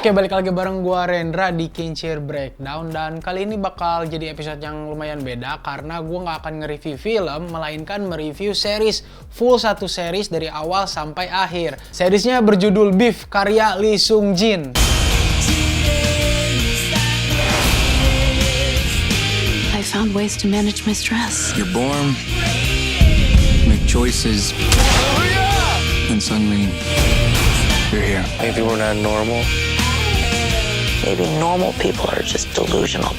Oke, balik lagi bareng gua Rendra di Kincir Breakdown. Dan kali ini bakal jadi episode yang lumayan beda karena gua nggak akan nge-review film, melainkan mereview series. Full satu series dari awal sampai akhir. Seriesnya berjudul Beef, karya Lee Sung Jin. I found ways to manage my stress. You're born, make choices, and suddenly you're here. Maybe we're not normal. Maybe normal people are just delusional.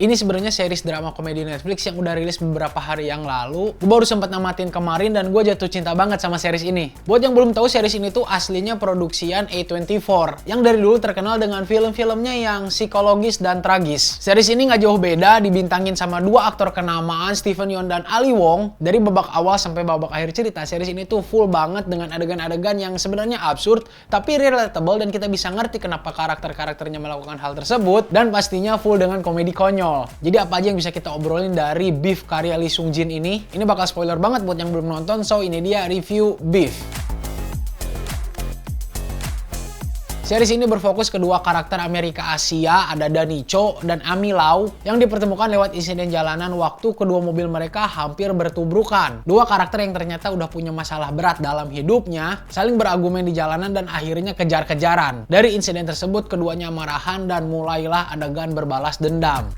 Ini sebenarnya series drama komedi Netflix yang udah rilis beberapa hari yang lalu. Gue baru sempat namatin kemarin dan gue jatuh cinta banget sama series ini. Buat yang belum tahu, series ini tuh aslinya produksian A24 yang dari dulu terkenal dengan film-filmnya yang psikologis dan tragis. Series ini nggak jauh beda, dibintangin sama dua aktor kenamaan, Steven Yeun dan Ali Wong. Dari babak awal sampai babak akhir cerita, series ini tuh full banget dengan adegan-adegan yang sebenarnya absurd tapi relatable, dan kita bisa ngerti kenapa karakter-karakternya melakukan hal tersebut, dan pastinya full dengan komedi konyol. Jadi apa aja yang bisa kita obrolin dari Beef karya Lee Sung Jin ini? Ini bakal spoiler banget buat yang belum nonton, so ini dia review Beef. Series ini berfokus kedua karakter Amerika Asia, ada Danny Cho dan Amy Lau, yang dipertemukan lewat insiden jalanan waktu kedua mobil mereka hampir bertubrukan. Dua karakter yang ternyata udah punya masalah berat dalam hidupnya, saling berargumen di jalanan dan akhirnya kejar-kejaran. Dari insiden tersebut, keduanya marahan dan mulailah adegan berbalas dendam.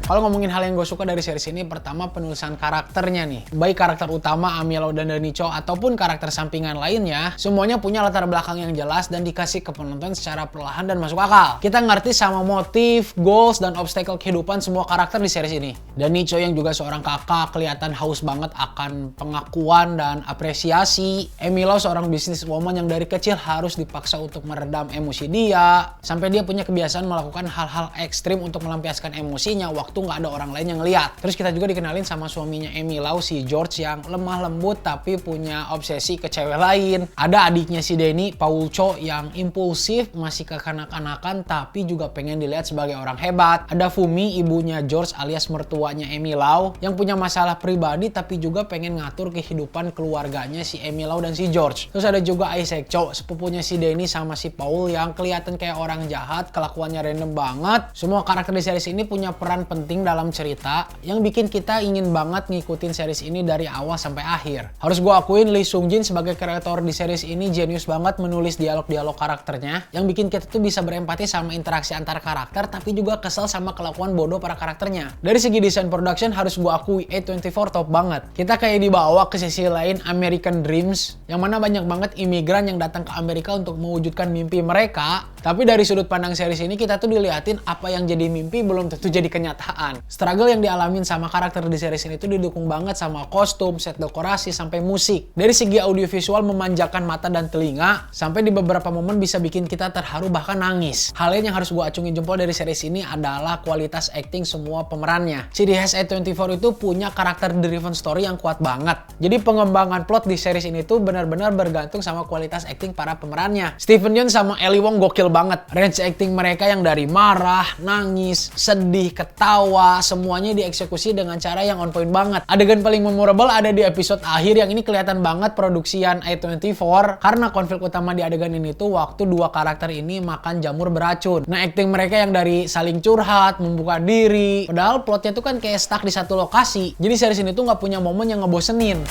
Kalau ngomongin hal yang gue suka dari series ini, pertama penulisan karakternya nih. Baik karakter utama Amy Lau dan Danny Cho ataupun karakter sampingan lainnya, semuanya punya latar belakang yang jelas dan dikasih ke penonton secara perlahan dan masuk akal. Kita ngerti sama motif, goals, dan obstacle kehidupan semua karakter di series ini. Danny Cho yang juga seorang kakak kelihatan haus banget akan pengakuan dan apresiasi. Amy Lau seorang businesswoman yang dari kecil harus dipaksa untuk meredam emosi dia, sampai dia punya kebiasaan melakukan hal-hal ekstrim untuk melampiaskan emosinya waktu nggak ada orang lain yang lihat. Terus kita juga dikenalin sama suaminya Amy Lau, si George, yang lemah lembut tapi punya obsesi ke cewek lain. Ada adiknya si Danny, Paul Cho, yang impulsif, masih kekanak-kanakan tapi juga pengen dilihat sebagai orang hebat. Ada Fumi, ibunya George alias mertuanya Amy Lau, yang punya masalah pribadi tapi juga pengen ngatur kehidupan keluarganya si Amy Lau dan si George. Terus ada juga Isaac Cho, sepupunya si Danny sama si Paul, yang kelihatan kayak orang jahat, kelakuannya random banget. Semua karakter di series ini punya peran penting dalam cerita yang bikin kita ingin banget ngikutin series ini dari awal sampai akhir. Harus gue akuin, Lee Sung Jin sebagai kreator di series ini jenius banget menulis dialog-dialog karakternya yang bikin kita tuh bisa berempati sama interaksi antar karakter tapi juga kesel sama kelakuan bodoh para karakternya. Dari segi desain production harus gue akui A24 top banget. Kita kayak dibawa ke sisi lain American Dreams, yang mana banyak banget imigran yang datang ke Amerika untuk mewujudkan mimpi mereka. Tapi dari sudut pandang series ini kita tuh diliatin apa yang jadi mimpi belum tentu jadi kenyataan. Struggle yang dialamin sama karakter di series ini tuh didukung banget sama kostum, set dekorasi, sampai musik. Dari segi audiovisual memanjakan mata dan telinga, sampai di beberapa momen bisa bikin kita terharu bahkan nangis. Hal lain yang harus gue acungin jempol dari series ini adalah kualitas acting semua pemerannya. Ciri khas A24 itu punya karakter driven story yang kuat banget. Jadi pengembangan plot di series ini tuh benar-benar bergantung sama kualitas acting para pemerannya. Steven Yeun sama Ali Wong gokil banget. Range acting mereka yang dari marah, nangis, sedih, ketawa, semuanya dieksekusi dengan cara yang on point banget. Adegan paling memorable ada di episode akhir yang ini kelihatan banget produksian A24 karena konflik utama di adegan ini tuh waktu dua karakter ini makan jamur beracun. Nah, acting mereka yang dari saling curhat, membuka diri, padahal plotnya tuh kan kayak stuck di satu lokasi. Jadi series ini tuh nggak punya momen yang ngebosenin.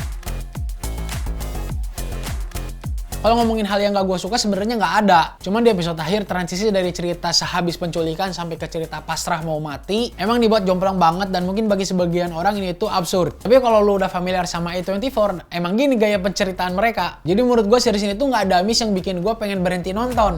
Kalau ngomongin hal yang gak gue suka sebenarnya nggak ada. Cuman di episode akhir transisi dari cerita sehabis penculikan sampai ke cerita pasrah mau mati emang dibuat jomplang banget, dan mungkin bagi sebagian orang ini tuh absurd. Tapi kalau lu udah familiar sama A24, emang gini gaya penceritaan mereka. Jadi menurut gue series ini tuh nggak ada miss yang bikin gue pengen berhenti nonton.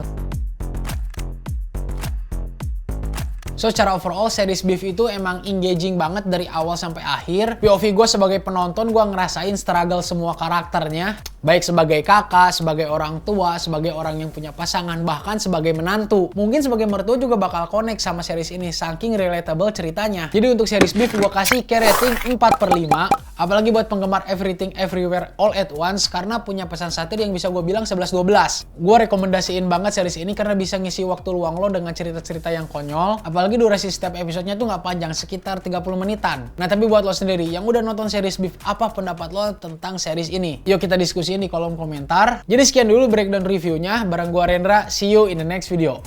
So, secara overall series Beef itu emang engaging banget dari awal sampai akhir. POV gue sebagai penonton, gue ngerasain struggle semua karakternya. Baik sebagai kakak, sebagai orang tua, sebagai orang yang punya pasangan, bahkan sebagai menantu. Mungkin sebagai mertua juga bakal connect sama series ini, saking relatable ceritanya. Jadi untuk series Beef gue kasih rating 4/5. Apalagi buat penggemar Everything Everywhere All at Once, karena punya pesan satir yang bisa gue bilang 11-12. Gue rekomendasiin banget series ini karena bisa ngisi waktu luang lo dengan cerita-cerita yang konyol. Apalagi durasi setiap episodenya tuh nggak panjang, sekitar 30 menitan. Nah tapi buat lo sendiri yang udah nonton series Beef, apa pendapat lo tentang series ini? Yuk kita diskusiin di kolom komentar. Jadi sekian dulu breakdown reviewnya. Bareng gue Rendra, see you in the next video.